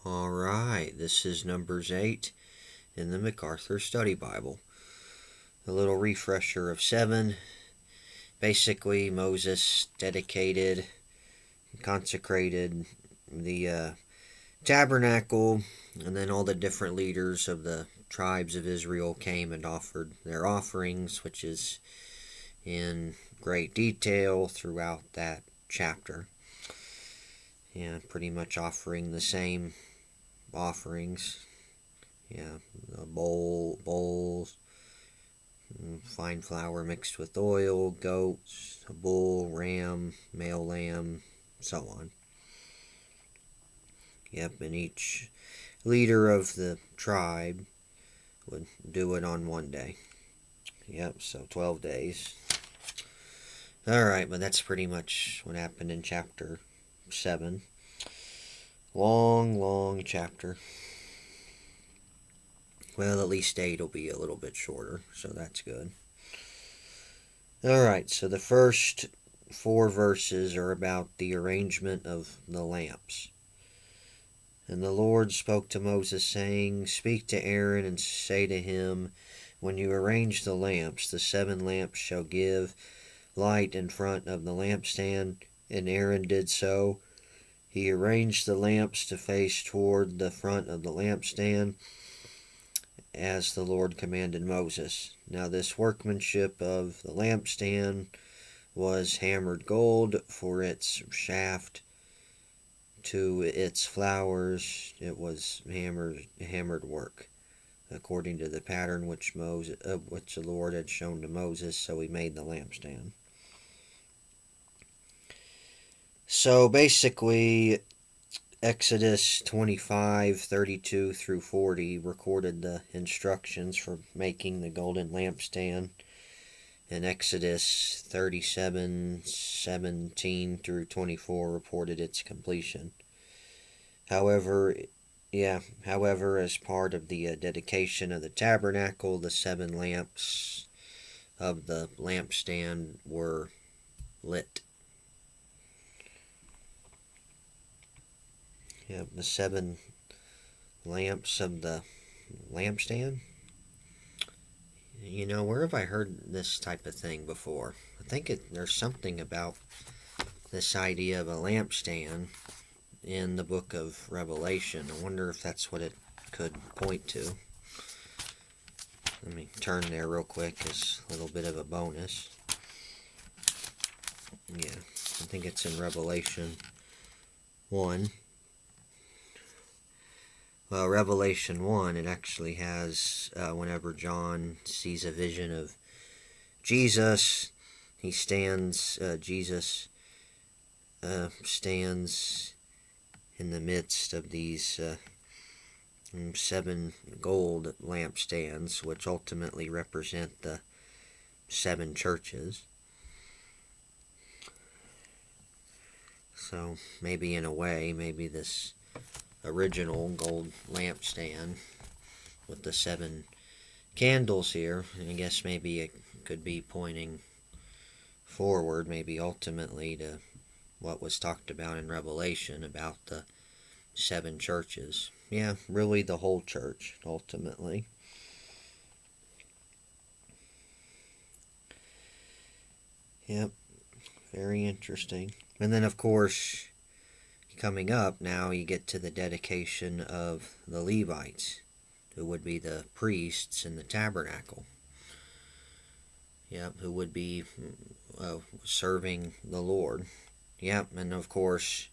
All right, this is Numbers 8 in the MacArthur Study Bible. A little refresher of 7. Basically, Moses dedicated, consecrated the tabernacle, and then all the different leaders of the tribes of Israel came and offered their offerings, which is in great detail throughout that chapter. Yeah, pretty much offering the same offerings. Yeah, bowls, fine flour mixed with oil, goats, a bull, ram, male lamb, so on. Yep, and each leader of the tribe would do it on one day. Yep, so 12 days. Alright, but that's pretty much what happened in chapter 7. Long chapter. Well, at least 8 will be a little bit shorter, so that's good. Alright, so the first 4 verses are about the arrangement of the lamps. And the Lord spoke to Moses, saying, Speak to Aaron and say to him, When you arrange the lamps, the 7 lamps shall give light in front of the lampstand. And Aaron did so. He arranged the lamps to face toward the front of the lampstand, as the Lord commanded Moses. Now this workmanship of the lampstand was hammered gold for its shaft to its flowers. It was hammered work, according to the pattern which the Lord had shown to Moses. So he made the lampstand. So basically, Exodus 25:32 through 40 recorded the instructions for making the golden lampstand, and Exodus 37:17 through 24 reported its completion. However, as part of the dedication of the tabernacle, the 7 lamps of the lampstand were lit. Yep, the 7 lamps of the lampstand. You know, where have I heard this type of thing before? I think there's something about this idea of a lampstand in the book of Revelation. I wonder if that's what it could point to. Let me turn there real quick as a little bit of a bonus. Yeah, I think it's in Revelation 1. Well, Revelation 1, it actually has, whenever John sees a vision of Jesus, Jesus stands in the midst of these 7 gold lampstands, which ultimately represent the 7 churches. So maybe in a way, maybe this original gold lampstand with the 7 candles here, I guess maybe it could be pointing forward, maybe ultimately to what was talked about in Revelation about the 7 churches. Yeah, really the whole church, ultimately. Yep, very interesting. And then, of course, coming up now, you get to the dedication of the Levites, who would be the priests in the tabernacle. Yep, who would be serving the Lord. Yep, and of course,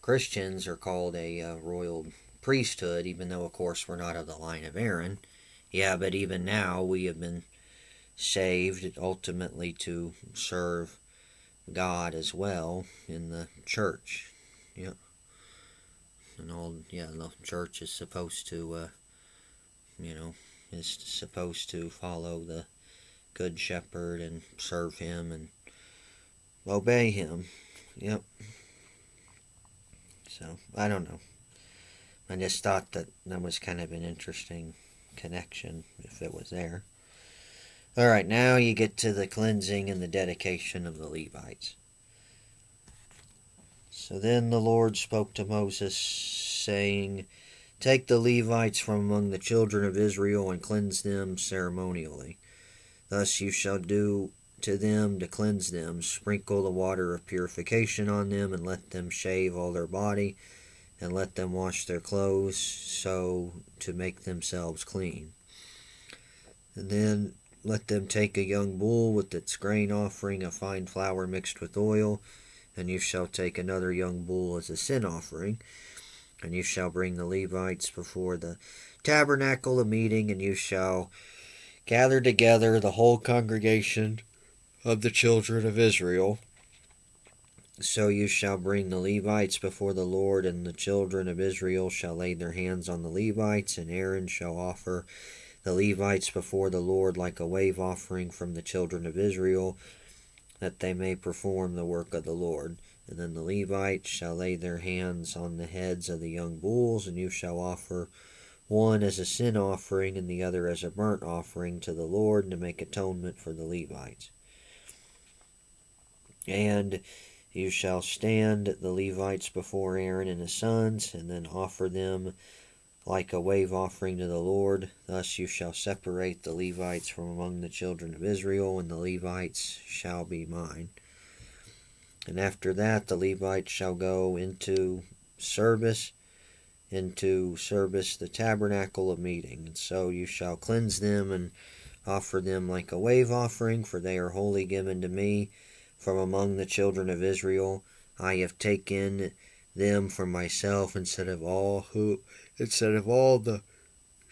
Christians are called a royal priesthood, even though, of course, we're not of the line of Aaron. Yeah, but even now, we have been saved ultimately to serve God as well in the church. Yep. And the church is supposed to, is supposed to follow the Good Shepherd and serve him and obey him. Yep. So, I don't know. I just thought that was kind of an interesting connection, if it was there. Alright, now you get to the cleansing and the dedication of the Levites. So then the Lord spoke to Moses, saying, Take the Levites from among the children of Israel and cleanse them ceremonially. Thus you shall do to them to cleanse them. Sprinkle the water of purification on them, and let them shave all their body, and let them wash their clothes, so to make themselves clean. And then let them take a young bull with its grain offering, of fine flour mixed with oil, and you shall take another young bull as a sin offering. And you shall bring the Levites before the tabernacle of meeting, and you shall gather together the whole congregation of the children of Israel. So you shall bring the Levites before the Lord, and the children of Israel shall lay their hands on the Levites, and Aaron shall offer the Levites before the Lord like a wave offering from the children of Israel, that they may perform the work of the Lord. And then the Levites shall lay their hands on the heads of the young bulls, and you shall offer one as a sin offering and the other as a burnt offering to the Lord, to make atonement for the Levites. And you shall stand the Levites before Aaron and his sons, and then offer them like a wave offering to the Lord. Thus you shall separate the Levites from among the children of Israel, and the Levites shall be mine. And after that the Levites shall go into service the tabernacle of meeting. And so you shall cleanse them and offer them like a wave offering, for they are wholly given to me from among the children of Israel. I have taken them for myself instead of all the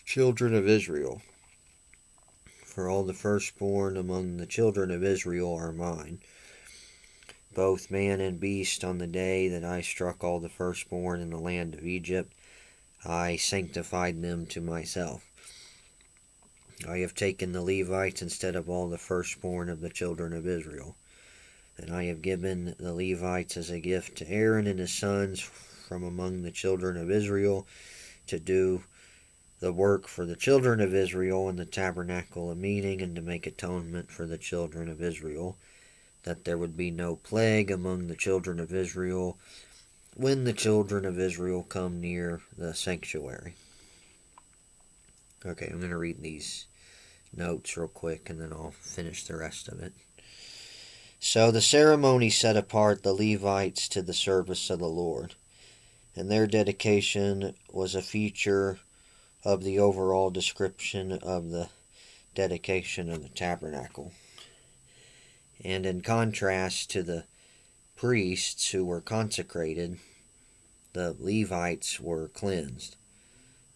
children of Israel. For all the firstborn among the children of Israel are mine, both man and beast. On the day that I struck all the firstborn in the land of Egypt, I sanctified them to myself. I have taken the Levites instead of all the firstborn of the children of Israel. And I have given the Levites as a gift to Aaron and his sons from among the children of Israel, to do the work for the children of Israel in the tabernacle of meeting, and to make atonement for the children of Israel, that there would be no plague among the children of Israel when the children of Israel come near the sanctuary. Okay, I'm going to read these notes real quick, and then I'll finish the rest of it. So the ceremony set apart the Levites to the service of the Lord, and their dedication was a feature of the overall description of the dedication of the tabernacle. And in contrast to the priests who were consecrated, the Levites were cleansed.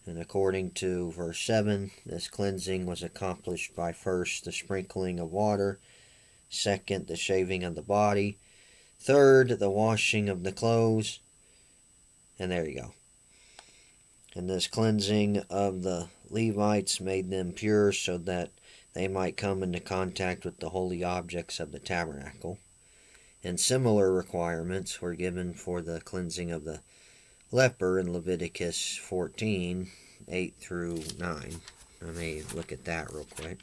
And according to verse 7, this cleansing was accomplished by first the sprinkling of water, second the shaving of the body, third the washing of the clothes, and there you go. And this cleansing of the Levites made them pure so that they might come into contact with the holy objects of the tabernacle. And similar requirements were given for the cleansing of the leper in Leviticus 14, 8 through 9. Let me look at that real quick.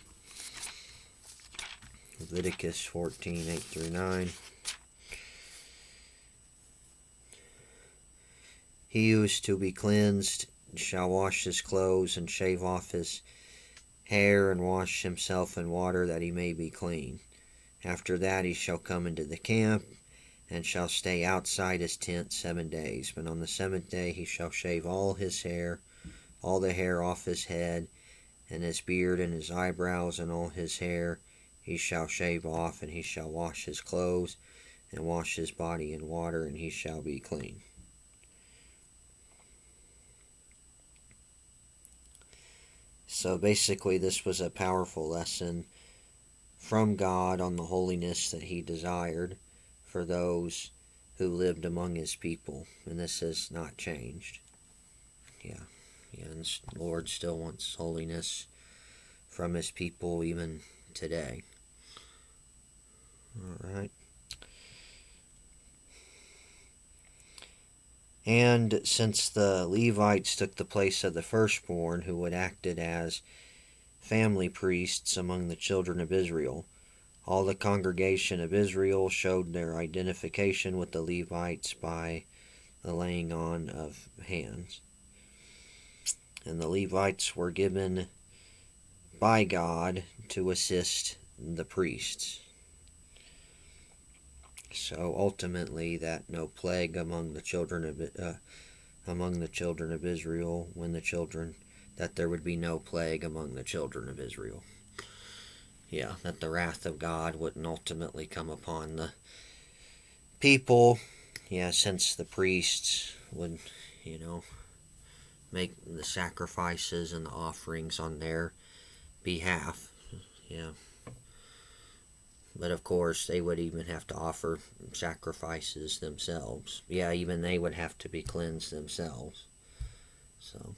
Leviticus 14, 8 through 9. He who is to be cleansed shall wash his clothes and shave off his hair and wash himself in water, that he may be clean. After that he shall come into the camp, and shall stay outside his tent 7 days. But on the 7th day he shall shave all his hair, all the hair off his head, and his beard, and his eyebrows, and all his hair he shall shave off, and he shall wash his clothes, and wash his body in water, and he shall be clean. So basically this was a powerful lesson from God on the holiness that he desired for those who lived among his people, and this has not changed. And the Lord still wants holiness from his people even today. Alright. And since the Levites took the place of the firstborn, who had acted as family priests among the children of Israel, all the congregation of Israel showed their identification with the Levites by the laying on of hands. And the Levites were given by God to assist the priests. So ultimately, that no plague among the children of Israel, that there would be no plague among the children of Israel. Yeah, that the wrath of God wouldn't ultimately come upon the people. Yeah, since the priests would, make the sacrifices and the offerings on their behalf. Yeah. But of course, they would even have to offer sacrifices themselves. Yeah, even they would have to be cleansed themselves. So,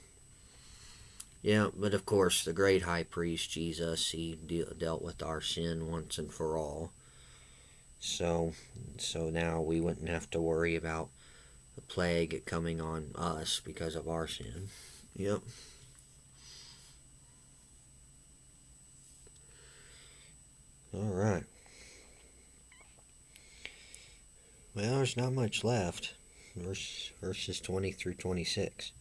yeah, but of course, the great high priest, Jesus, he dealt with our sin once and for all. So now we wouldn't have to worry about the plague coming on us because of our sin. Yep. All right. Well, there's not much left. Verses 20 through 26.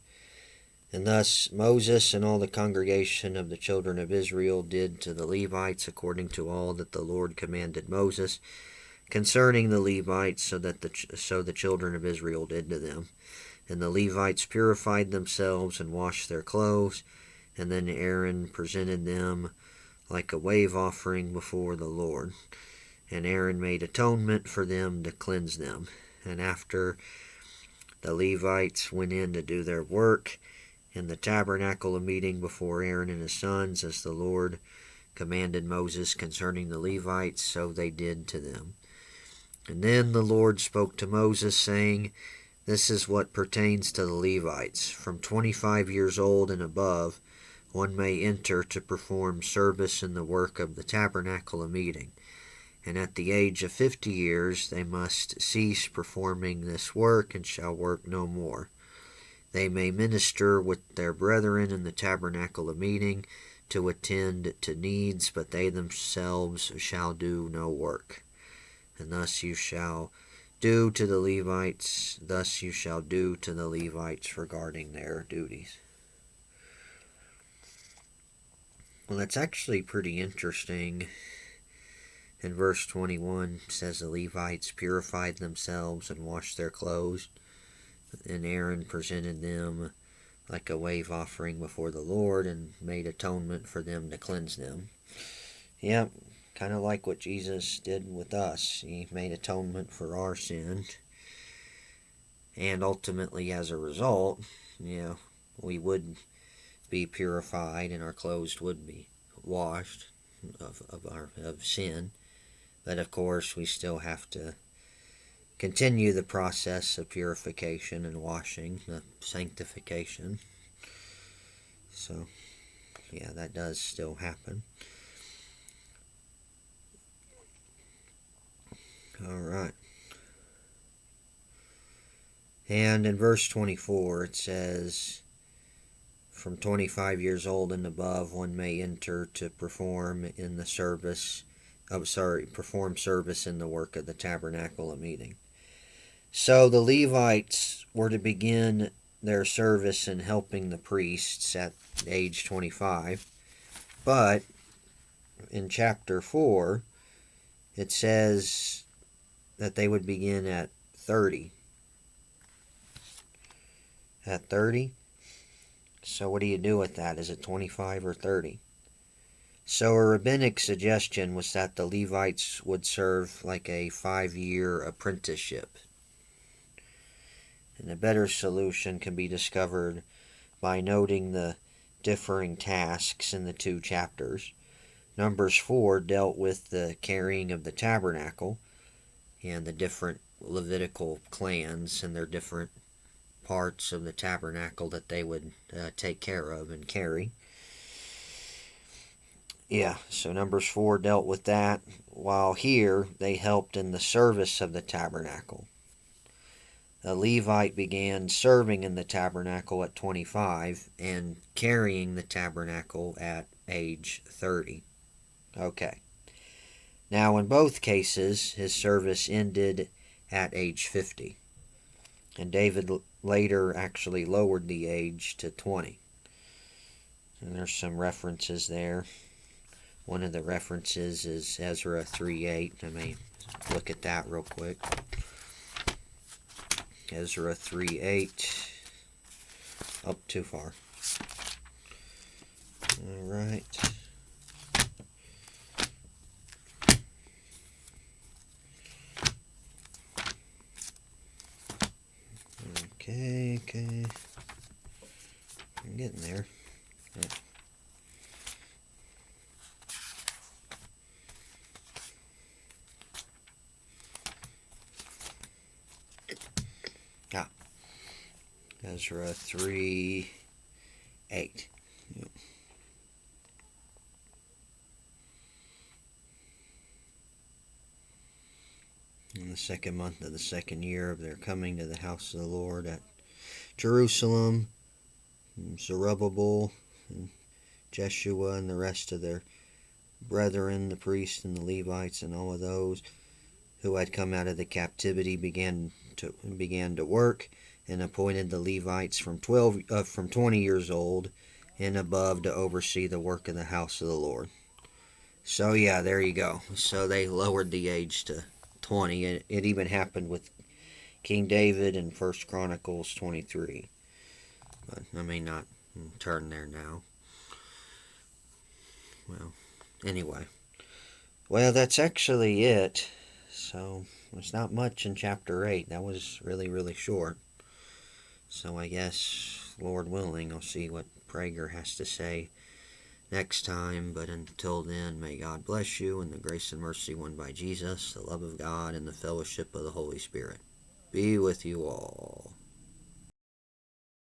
And thus Moses and all the congregation of the children of Israel did to the Levites according to all that the Lord commanded Moses concerning the Levites, so the children of Israel did to them. And the Levites purified themselves and washed their clothes, and then Aaron presented them like a wave offering before the Lord. And Aaron made atonement for them to cleanse them. And after the Levites went in to do their work in the tabernacle of meeting before Aaron and his sons, as the Lord commanded Moses concerning the Levites, so they did to them. And then the Lord spoke to Moses, saying, This is what pertains to the Levites. From 25 years old and above, one may enter to perform service in the work of the tabernacle of meeting. And at the age of 50 years they must cease performing this work and shall work no more. They may minister with their brethren in the tabernacle of meeting to attend to needs, but they themselves shall do no work. And thus you shall do to the Levites regarding their duties. Well, that's actually pretty interesting. In verse 21, it says the Levites purified themselves and washed their clothes, and Aaron presented them like a wave offering before the Lord and made atonement for them to cleanse them. Yep, kind of like what Jesus did with us. He made atonement for our sin, and ultimately as a result, we would be purified and our clothes would be washed of sin. But of course, we still have to continue the process of purification and washing, the sanctification. So, yeah, that does still happen. All right. And in verse 24, it says, From 25 years old and above, one may enter to perform service in the work of the tabernacle of meeting. So the Levites were to begin their service in helping the priests at age 25. But in chapter 4, it says that they would begin at 30. At 30? So what do you do with that? Is it 25 or 30? So a rabbinic suggestion was that the Levites would serve like a 5-year apprenticeship. And a better solution can be discovered by noting the differing tasks in the two chapters. Numbers 4 dealt with the carrying of the tabernacle and the different Levitical clans and their different parts of the tabernacle that they would take care of and carry. Yeah, so Numbers 4 dealt with that, while here they helped in the service of the tabernacle. A Levite began serving in the tabernacle at 25 and carrying the tabernacle at age 30. Okay. Now, in both cases, his service ended at age 50. And David later actually lowered the age to 20. And there's some references there. One of the references is Ezra 3:8. I may look at that real quick. Ezra 3:8. Up too far. Alright. Okay. I'm getting there. Yeah. Ezra 3:8. Yep. In the second month of the second year of their coming to the house of the Lord at Jerusalem, Zerubbabel and Jeshua and the rest of their brethren, the priests and the Levites, and all of those who had come out of the captivity began to work, and appointed the Levites from 20 years old and above to oversee the work of the house of the Lord. So yeah, there you go. So they lowered the age to 20. It even happened with King David in 1 Chronicles 23. But I may not turn there now. Well, anyway. Well, that's actually it. So there's not much in chapter 8. That was really, really short. So I guess, Lord willing, I'll see what Prager has to say next time. But until then, may God bless you and the grace and mercy won by Jesus, the love of God, and the fellowship of the Holy Spirit be with you all.